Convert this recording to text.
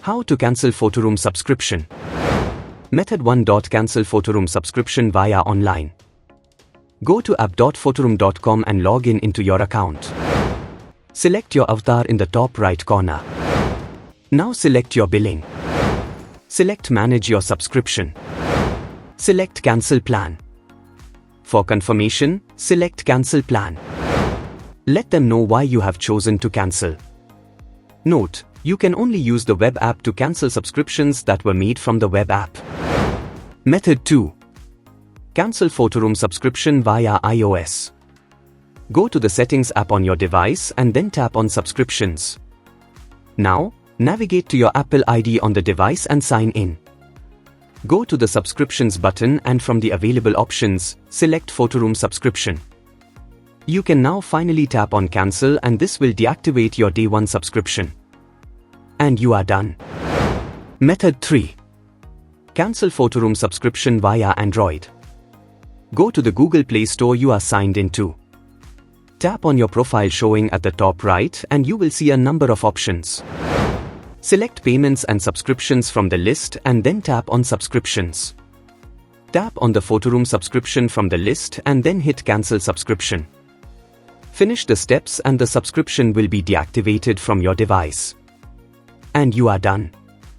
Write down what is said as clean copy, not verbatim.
How to cancel photoroom subscription. Method 1. Cancel photoroom subscription via online. Go to app.photoroom.com and log into your account. Select your avatar in the top right corner. Now select your billing. Select Manage your subscription. Select Cancel Plan. For confirmation, select Cancel Plan. Let them know why you have chosen to cancel. Note: you can only use the web app to cancel subscriptions that were made from the web app. Method 2. Cancel photoroom subscription via iOS. Go to the Settings app on your device and then tap on Subscriptions. Now, navigate to your Apple ID on the device and sign in. Go to the Subscriptions button and from the available options, select Photoroom subscription. You can now finally tap on Cancel and this will deactivate your Day 1 subscription. And you are done. Method 3. Cancel photoroom subscription via Android. Go to the Google Play Store you are signed into. Tap on your profile showing at the top right and you will see a number of options. Select Payments and Subscriptions from the list and then tap on Subscriptions. Tap on the photoroom subscription from the list and then hit Cancel Subscription. Finish the steps and the subscription will be deactivated from your device. And you are done.